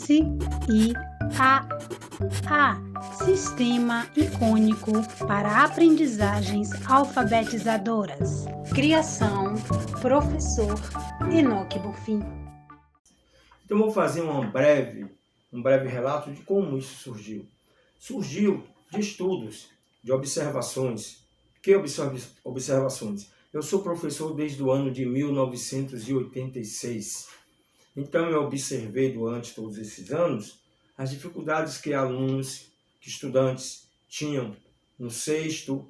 SIAA, Sistema Icônico para Aprendizagens Alfabetizadoras. Criação, professor Enoque Bonfim. Então, vou fazer um breve relato de como isso surgiu. Surgiu de estudos, de observações. Que observações? Eu sou professor desde o ano de 1986. Então, eu observei durante todos esses anos as dificuldades que alunos, que estudantes tinham no sexto,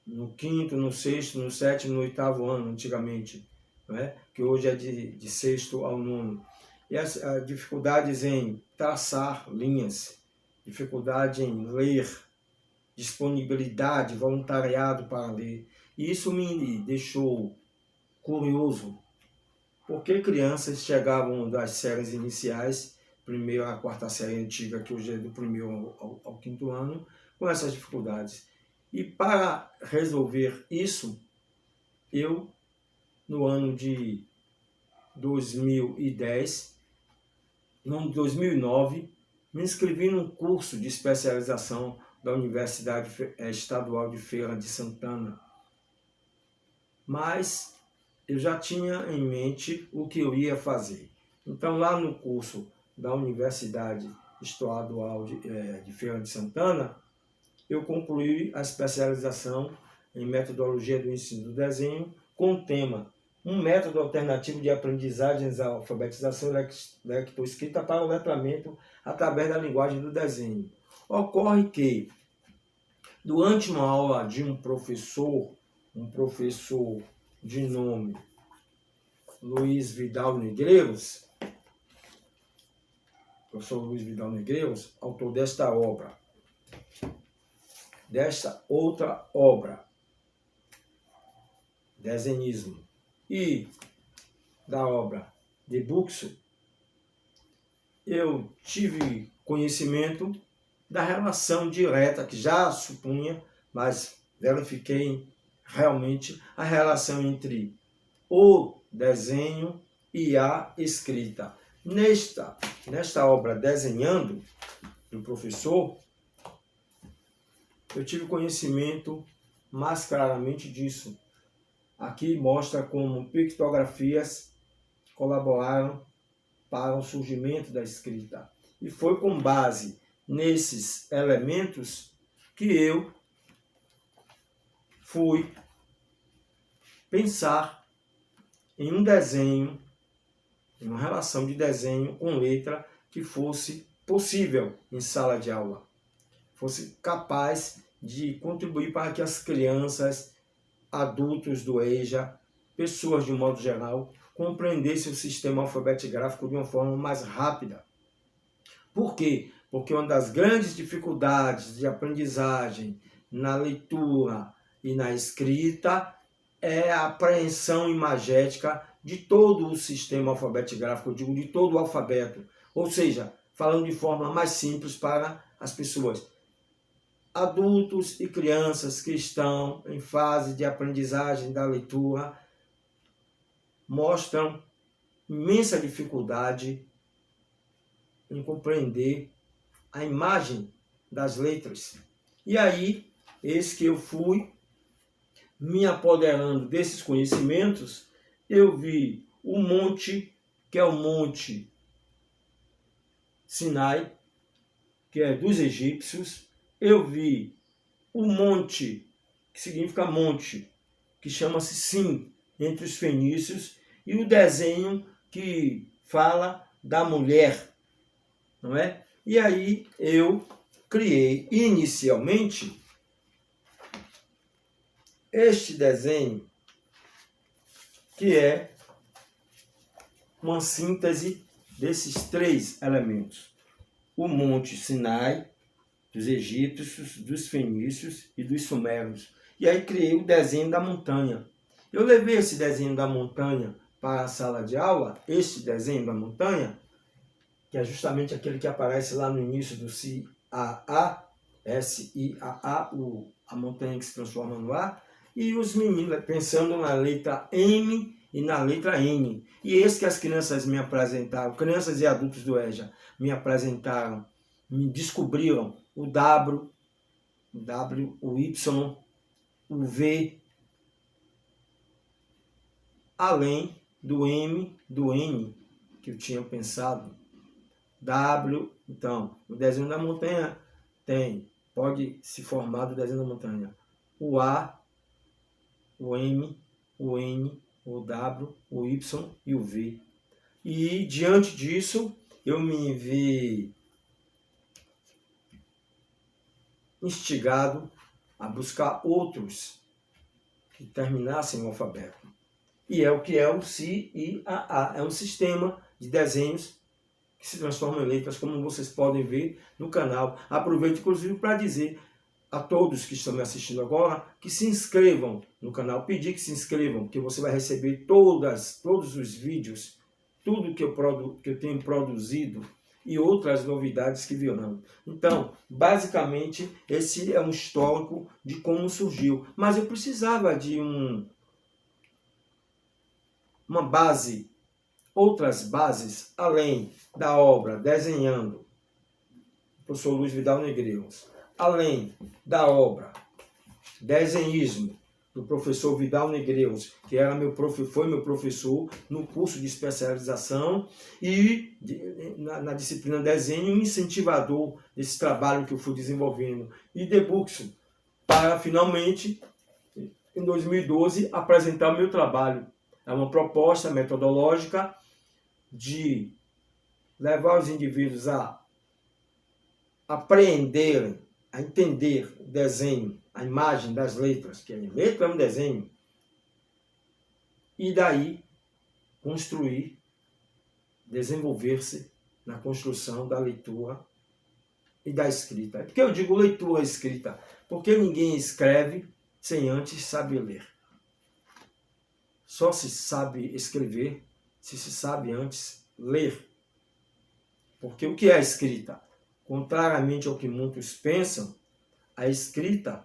no quinto, no sexto, no sétimo, no oitavo ano, antigamente, não é? Que hoje é de sexto ao nono. E as dificuldades em traçar linhas, dificuldade em ler, disponibilidade, voluntariado para ler. E isso me deixou curioso, porque crianças chegavam das séries iniciais, primeiro a quarta série antiga, que hoje é do primeiro ao quinto ano, com essas dificuldades. E para resolver isso, eu, no ano de 2009, me inscrevi num curso de especialização da Universidade Estadual de Feira de Santana. Mas eu já tinha em mente o que eu ia fazer. Então, lá no curso da Universidade Estadual de Feira de Santana, eu concluí a especialização em metodologia do ensino do desenho com o tema um método alternativo de aprendizagens à alfabetização lectoescrita para o letramento através da linguagem do desenho. Ocorre que, durante uma aula de um professor de nome Luiz Vidal Negreiros, professor Luiz Vidal Negreiros, autor desta outra obra, Desenhismo, e da obra de Buxo, eu tive conhecimento da relação direta, que já supunha, mas verifiquei realmente a relação entre o desenho e a escrita. Nesta obra Desenhando, do professor, eu tive conhecimento mais claramente disso. Aqui mostra como pictografias colaboraram para o surgimento da escrita. E foi com base nesses elementos que eu fui pensar em um desenho, em uma relação de desenho com letra que fosse possível em sala de aula, fosse capaz de contribuir para que as crianças, adultos do EJA, pessoas de um modo geral, compreendessem o sistema alfabetigráfico de uma forma mais rápida. Por quê? Porque uma das grandes dificuldades de aprendizagem na leitura e na escrita é a apreensão imagética de todo o sistema alfabetigráfico, de todo o alfabeto. Ou seja, falando de forma mais simples para as pessoas. Adultos e crianças que estão em fase de aprendizagem da leitura mostram imensa dificuldade em compreender a imagem das letras. E aí, eis que eu fui me apoderando desses conhecimentos, eu vi o monte, que é o Monte Sinai, que é dos egípcios. Eu vi o monte, que significa monte, que chama-se Sim, entre os fenícios, e o desenho que fala da mulher, não é? E aí eu criei inicialmente este desenho, que é uma síntese desses três elementos. O Monte Sinai, dos egípcios, dos fenícios e dos sumérios. E aí criei o desenho da montanha. Eu levei esse desenho da montanha para a sala de aula, este desenho da montanha, que é justamente aquele que aparece lá no início do SIAA, SIAA, a montanha que se transforma no A, e os meninos, pensando na letra M e na letra N. E esse que as crianças me apresentaram, crianças e adultos do EJA, me apresentaram, me descobriram o W, o Y, o V, além do M, do N, que eu tinha pensado. W, então, o desenho da montanha pode se formar do desenho da montanha. O A, o M, o N, o W, o Y e o V. E diante disso, eu me vi instigado a buscar outros que terminassem o alfabeto. E é o que é o Si e a. É um sistema de desenhos que se transformam em letras, como vocês podem ver no canal. Aproveito, inclusive, para dizer a todos que estão me assistindo agora que se inscrevam no canal. Pedir que se inscrevam, porque você vai receber todos os vídeos, tudo que eu tenho produzido e outras novidades que virão. Então, basicamente, esse é um histórico de como surgiu. Mas eu precisava de uma base, outras bases, além da obra Desenhando, do professor Luiz Vidal Negreiros, além da obra Desenhismo, do professor Vidal Negreiros, que foi meu professor no curso de especialização e na disciplina Desenho, um incentivador desse trabalho que eu fui desenvolvendo. E Debuxo, para finalmente, em 2012, apresentar o meu trabalho. É uma proposta metodológica de levar os indivíduos a apreenderem, a entender o desenho, a imagem das letras, que a letra é um desenho, e daí construir, desenvolver-se na construção da leitura e da escrita. Por que eu digo leitura e escrita? Porque ninguém escreve sem antes saber ler. Só se sabe escrever se sabe antes ler. Porque o que é a escrita? Contrariamente ao que muitos pensam, a escrita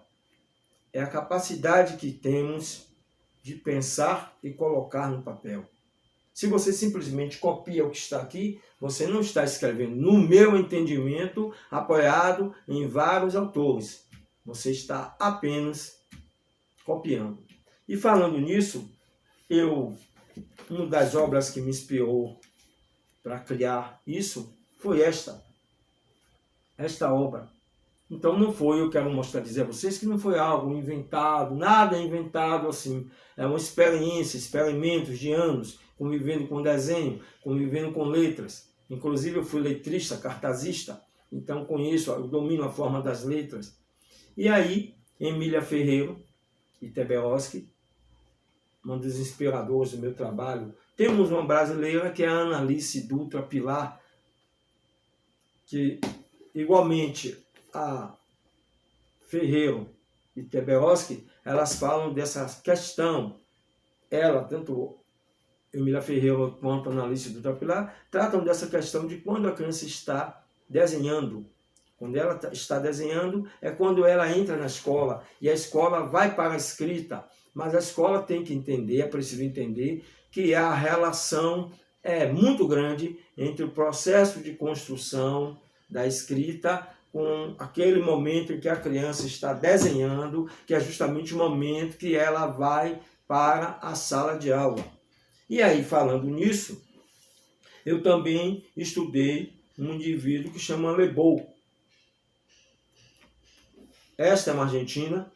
é a capacidade que temos de pensar e colocar no papel. Se você simplesmente copia o que está aqui, você não está escrevendo, no meu entendimento, apoiado em vários autores. Você está apenas copiando. E falando nisso, uma das obras que me inspirou para criar isso foi esta obra. Então não foi, eu quero dizer a vocês que não foi algo inventado, nada inventado assim. É uma experiência, experimentos de anos, convivendo com desenho, convivendo com letras. Inclusive eu fui letrista, cartazista, então eu domino a forma das letras. E aí, Emília Ferreiro e Teberoski, uma dos inspiradores do meu trabalho. Temos uma brasileira que é a Analice Dutra Pilar, que igualmente a Ferreiro e Teberoski, elas falam dessa questão. Tanto Emília Ferreira quanto a Analice Dutra Pilar, tratam dessa questão de quando a criança está desenhando. Quando ela está desenhando é quando ela entra na escola e a escola vai para a escrita. Mas a escola tem que entender, é preciso entender que a relação é muito grande entre o processo de construção da escrita com aquele momento em que a criança está desenhando, que é justamente o momento que ela vai para a sala de aula. E aí, falando nisso, eu também estudei um indivíduo que chama Lebou. Esta é uma argentina,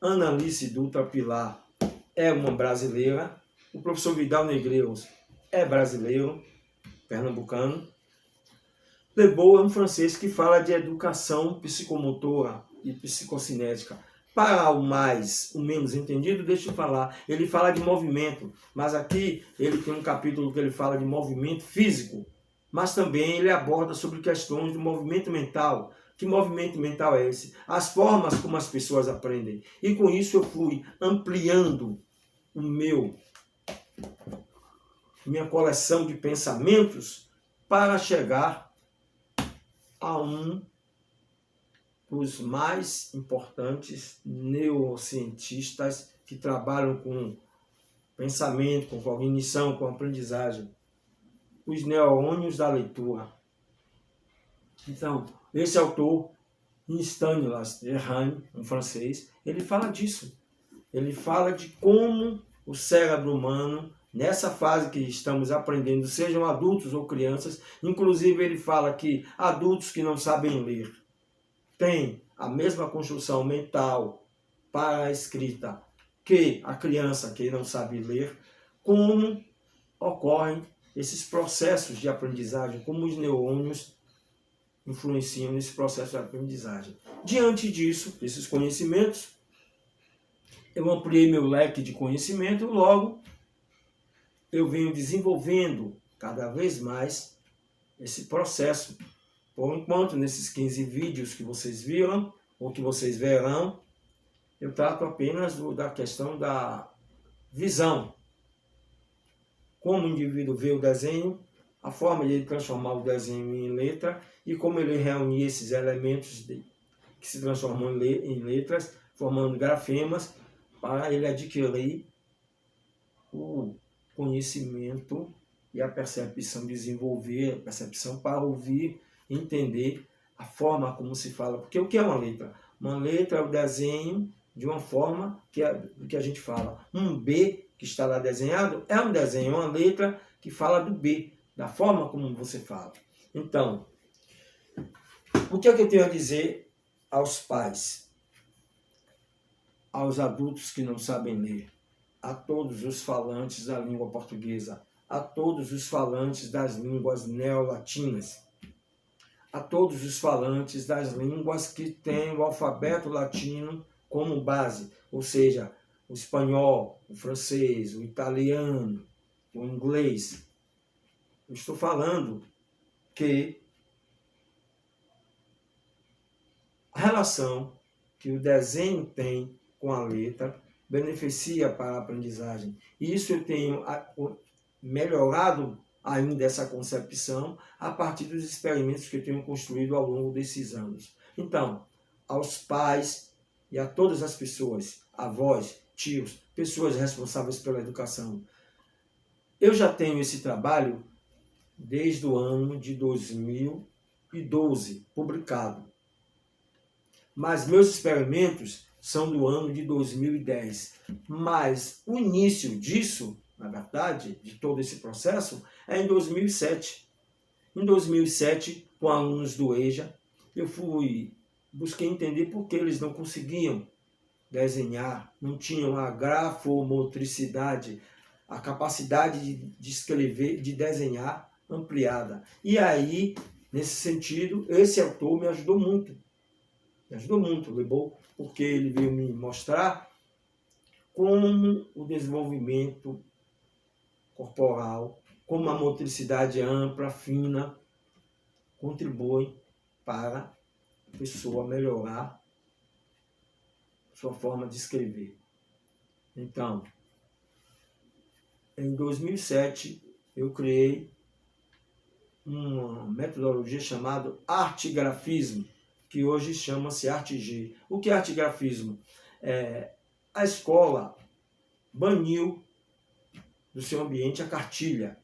Analice Dutra Pilar é uma brasileira, o professor Vidal Negreiros é brasileiro, pernambucano. Lebou é um francês que fala de educação psicomotora e psicocinética. Para o menos entendido, deixa eu falar. Ele fala de movimento, mas aqui ele tem um capítulo que ele fala de movimento físico, mas também ele aborda sobre questões de movimento mental. Que movimento mental é esse? As formas como as pessoas aprendem. E com isso eu fui ampliando minha coleção de pensamentos para chegar a um dos mais importantes neurocientistas que trabalham com pensamento, com cognição, com aprendizagem. Os neurônios da leitura. Então, esse autor, Stanislas Dehaene, um francês, ele fala disso. Ele fala de como o cérebro humano, nessa fase que estamos aprendendo, sejam adultos ou crianças, inclusive ele fala que adultos que não sabem ler têm a mesma construção mental para a escrita que a criança que não sabe ler, como ocorrem esses processos de aprendizagem, como os neurônios influenciam nesse processo de aprendizagem. Diante disso, desses conhecimentos, eu ampliei meu leque de conhecimento, logo eu venho desenvolvendo cada vez mais esse processo. Por enquanto, nesses 15 vídeos que vocês viram, ou que vocês verão, eu trato apenas da questão da visão. Como o indivíduo vê o desenho, a forma de ele transformar o desenho em letra e como ele reunir esses elementos que se transformam em letras, formando grafemas, para ele adquirir o conhecimento e a percepção, desenvolver a percepção para ouvir, entender a forma como se fala. Porque o que é uma letra? Uma letra é o desenho de uma forma que a gente fala. Um B que está lá desenhado é um desenho, uma letra que fala do B, da forma como você fala. Então, o que é que eu tenho a dizer aos pais, aos adultos que não sabem ler, a todos os falantes da língua portuguesa, a todos os falantes das línguas neolatinas, a todos os falantes das línguas que têm o alfabeto latino como base, ou seja, o espanhol, o francês, o italiano, o inglês. Eu estou falando que a relação que o desenho tem com a letra beneficia para a aprendizagem. E isso eu tenho melhorado ainda essa concepção a partir dos experimentos que eu tenho construído ao longo desses anos. Então, aos pais e a todas as pessoas, avós, tios, pessoas responsáveis pela educação, eu já tenho esse trabalho desde o ano de 2012, publicado. Mas meus experimentos são do ano de 2010. Mas o início disso, na verdade, de todo esse processo, é em 2007. Em 2007, com alunos do EJA, eu busquei entender por que eles não conseguiam desenhar, não tinham a grafomotricidade, a capacidade de escrever, de desenhar ampliada. E aí, nesse sentido, esse autor me ajudou muito. Lebou, porque ele veio me mostrar como o desenvolvimento corporal, como a motricidade ampla, fina, contribui para a pessoa melhorar sua forma de escrever. Então, em 2007, eu criei uma metodologia chamada artigrafismo, que hoje chama-se Arte-G. O que é artigrafismo? A escola baniu do seu ambiente a cartilha,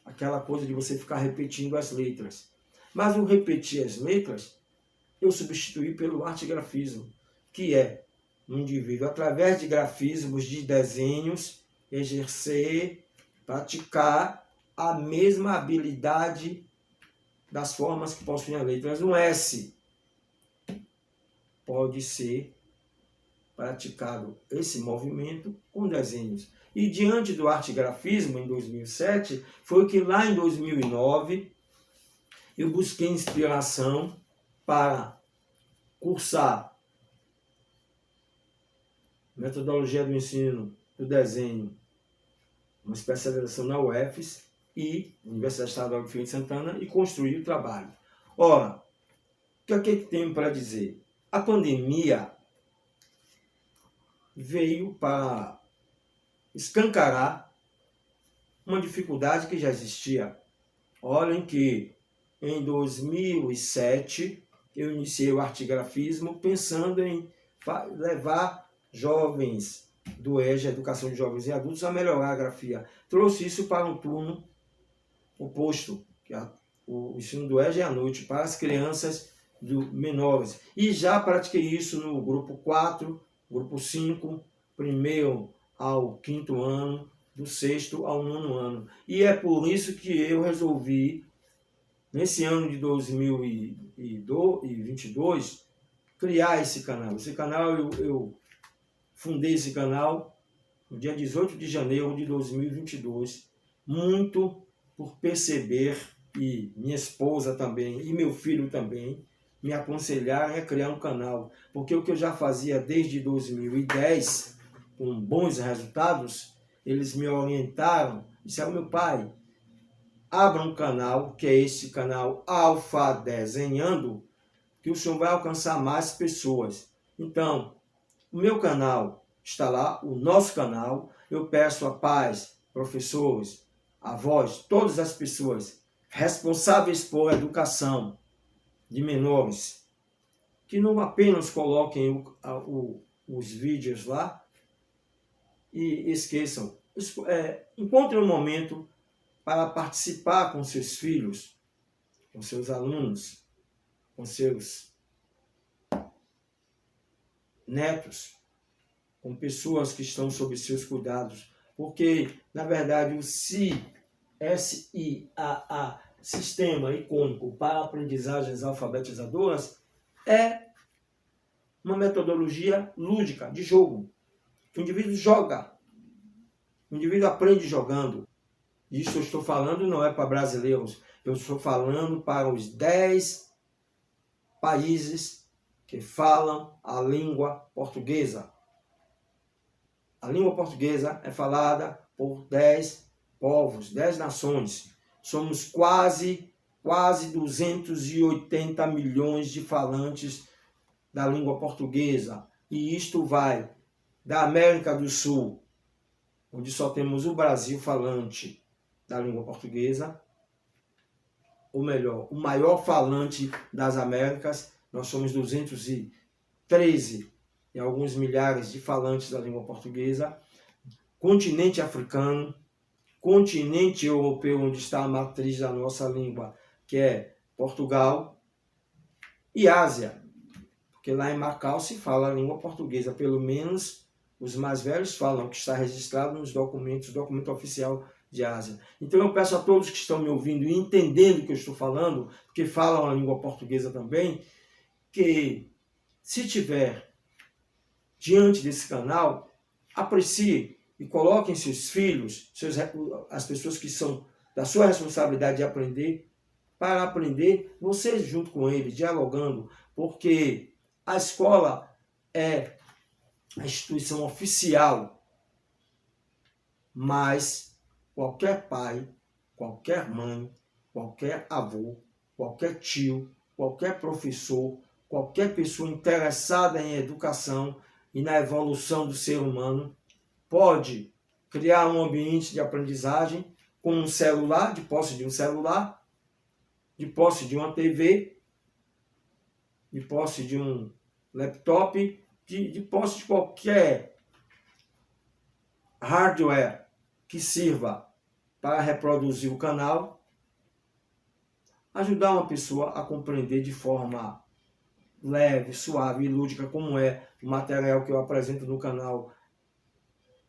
aquela coisa de você ficar repetindo as letras. Mas o repetir as letras, eu substituí pelo artigrafismo, que é um indivíduo, através de grafismos, de desenhos, exercer, praticar a mesma habilidade das formas que possuem as letras. Um S pode ser praticado esse movimento com desenhos. E diante do artigrafismo, em 2007, foi que lá em 2009 eu busquei inspiração para cursar metodologia do ensino do desenho, uma especialização na UFES e Universidade Estadual de Feira de Santana, e construir o trabalho. Ora, o que é que tenho para dizer? A pandemia veio para escancarar uma dificuldade que já existia. Olhem que em 2007 eu iniciei o artigrafismo pensando em levar jovens do EJA, Educação de Jovens e Adultos, a melhorar a grafia. Trouxe isso para um turno oposto, que o ensino do EJA é à noite, para as crianças menores. E já pratiquei isso no grupo 4, grupo 5, primeiro ao quinto ano, do sexto ao nono ano. E é por isso que eu resolvi, nesse ano de 2022, criar esse canal. Esse canal, eu fundei esse canal no dia 18 de janeiro de 2022, muito por perceber, e minha esposa também, e meu filho também, me aconselharam a criar um canal. Porque o que eu já fazia desde 2010, com bons resultados, eles me orientaram, disseram: meu pai, abra um canal, que é esse canal Alfa Desenhando, que o senhor vai alcançar mais pessoas. Então, o meu canal está lá, o nosso canal. Eu peço a pais, professores, avós, todas as pessoas responsáveis por educação de menores, que não apenas coloquem os vídeos lá e esqueçam. Encontrem um momento para participar com seus filhos, com seus alunos, com seus netos, com pessoas que estão sob seus cuidados. Porque, na verdade, o SIAA, Sistema Icônico para Aprendizagens Alfabetizadoras, é uma metodologia lúdica, de jogo. O indivíduo joga, o indivíduo aprende jogando. Isso eu estou falando não é para brasileiros, eu estou falando para os 10 países que falam a língua portuguesa. A língua portuguesa é falada por 10 povos, 10 nações. Somos quase 280 milhões de falantes da língua portuguesa. E isto vai da América do Sul, onde só temos o Brasil falante da língua portuguesa, ou melhor, o maior falante das Américas. Nós somos 213 e alguns milhares de falantes da língua portuguesa. Continente africano, continente europeu, onde está a matriz da nossa língua, que é Portugal, e Ásia, porque lá em Macau se fala a língua portuguesa, pelo menos os mais velhos falam, que está registrado nos documentos, documento oficial de Ásia. Então eu peço a todos que estão me ouvindo e entendendo o que eu estou falando, porque falam a língua portuguesa também, que se tiver diante desse canal, aprecie e coloquem seus filhos, as pessoas que são da sua responsabilidade de aprender, para aprender, vocês junto com eles, dialogando, porque a escola é a instituição oficial, mas qualquer pai, qualquer mãe, qualquer avô, qualquer tio, qualquer professor, qualquer pessoa interessada em educação e na evolução do ser humano pode criar um ambiente de aprendizagem com um celular, de posse de um celular, de posse de uma TV, de posse de um laptop, de posse de qualquer hardware que sirva para reproduzir o canal, ajudar uma pessoa a compreender de forma leve, suave e lúdica, como é o material que eu apresento no canal,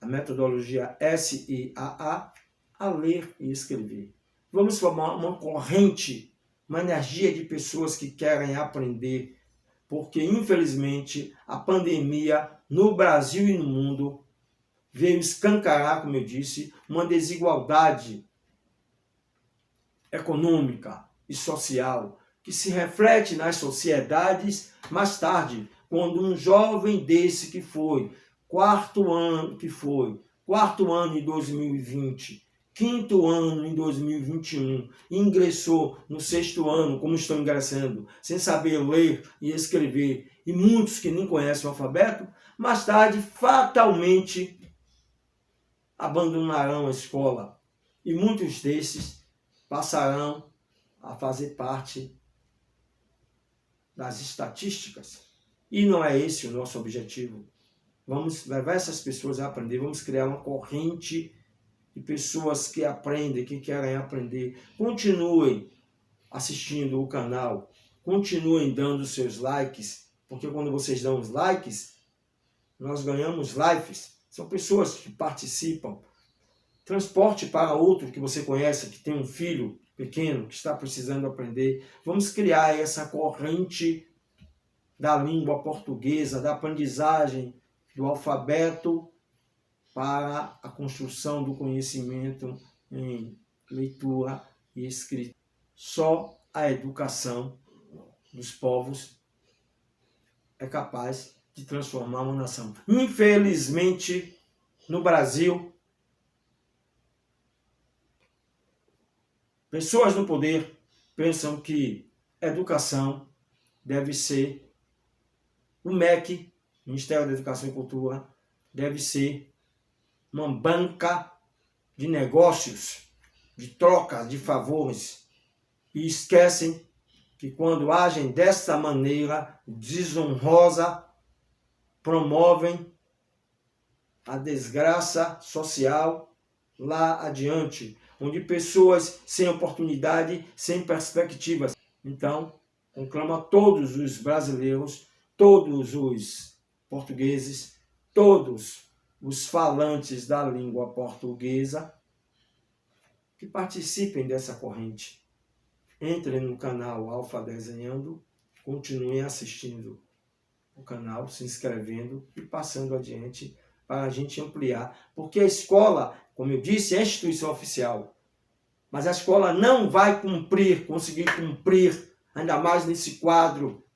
a metodologia SIAA, a ler e escrever. Vamos formar uma corrente, uma energia de pessoas que querem aprender, porque infelizmente a pandemia no Brasil e no mundo veio escancarar, como eu disse, uma desigualdade econômica e social que se reflete nas sociedades mais tarde, quando um jovem desse que foi quarto ano em 2020, quinto ano em 2021, ingressou no sexto ano, como estão ingressando, sem saber ler e escrever, e muitos que nem conhecem o alfabeto, mais tarde, fatalmente, abandonarão a escola. E muitos desses passarão a fazer parte das estatísticas. E não é esse o nosso objetivo. Vamos levar essas pessoas a aprender, vamos criar uma corrente de pessoas que aprendem, que querem aprender. Continuem assistindo o canal, continuem dando seus likes, porque quando vocês dão os likes, nós ganhamos lives. São pessoas que participam. Transporte para outro que você conhece, que tem um filho pequeno, que está precisando aprender. Vamos criar essa corrente da língua portuguesa, da aprendizagem do alfabeto para a construção do conhecimento em leitura e escrita. Só a educação dos povos é capaz de transformar uma nação. Infelizmente, no Brasil, pessoas no poder pensam que educação deve ser o MEC, Ministério da Educação e Cultura, deve ser uma banca de negócios, de troca de favores, e esquecem que quando agem dessa maneira desonrosa, promovem a desgraça social lá adiante, onde pessoas sem oportunidade, sem perspectivas. Então, conclamo a todos os brasileiros, todos os portugueses, todos os falantes da língua portuguesa, que participem dessa corrente. Entrem no canal Alfa Desenhando, continuem assistindo o canal, se inscrevendo e passando adiante para a gente ampliar. Porque a escola, como eu disse, é instituição oficial. Mas a escola não vai conseguir cumprir, ainda mais nesse quadro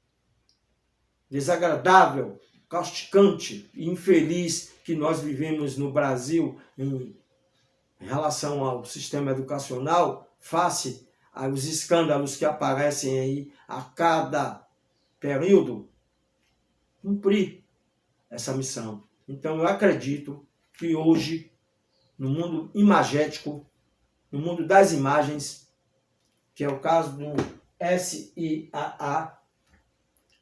desagradável, causticante e infeliz que nós vivemos no Brasil em relação ao sistema educacional, face aos escândalos que aparecem aí a cada período, cumprir essa missão. Então eu acredito que hoje, no mundo imagético, no mundo das imagens, que é o caso do SIAA,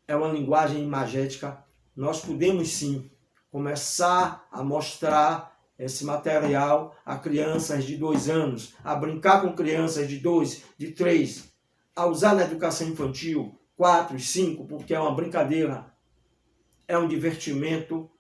é uma linguagem imagética, nós podemos sim começar a mostrar esse material a crianças de 2 anos, a brincar com crianças de 2, de 3, a usar na educação infantil 4, 5, porque é uma brincadeira, é um divertimento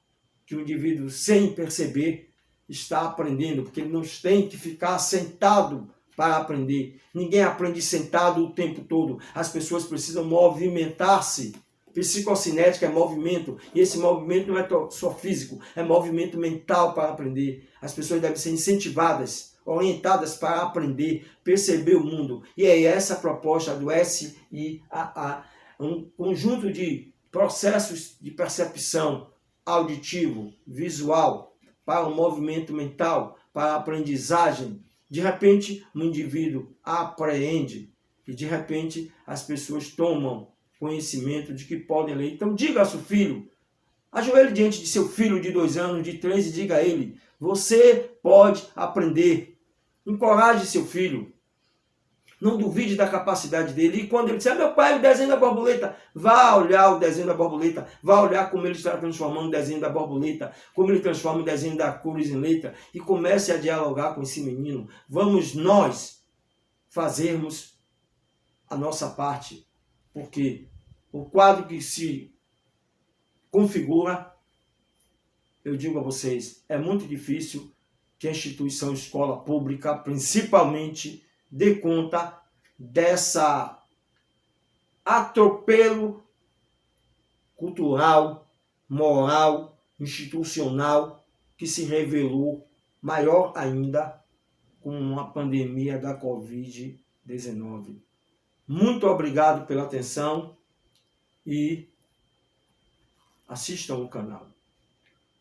que o indivíduo, sem perceber, está aprendendo, porque ele não tem que ficar sentado para aprender. Ninguém aprende sentado o tempo todo. As pessoas precisam movimentar-se. Psicocinética é movimento, e esse movimento não é só físico, é movimento mental para aprender. As pessoas devem ser incentivadas, orientadas para aprender, perceber o mundo. E é essa a proposta do SIAA, um conjunto de processos de percepção auditivo, visual, para o movimento mental, para a aprendizagem. De repente, um indivíduo apreende e de repente as pessoas tomam conhecimento de que podem ler. Então diga ao seu filho, ajoelhe diante de seu filho de 2 anos, de 3 e diga a ele, você pode aprender. Encoraje seu filho. Não duvide da capacidade dele. E quando ele disser, meu pai, o desenho da borboleta, vá olhar o desenho da borboleta, vá olhar como ele está transformando o desenho da borboleta, como ele transforma o desenho da cruz em letra, e comece a dialogar com esse menino. Vamos nós fazermos a nossa parte, porque o quadro que se configura, eu digo a vocês, é muito difícil que a instituição escola pública, principalmente, dê conta dessa atropelo cultural, moral, institucional, que se revelou maior ainda com a pandemia da Covid-19. Muito obrigado pela atenção e assistam o canal.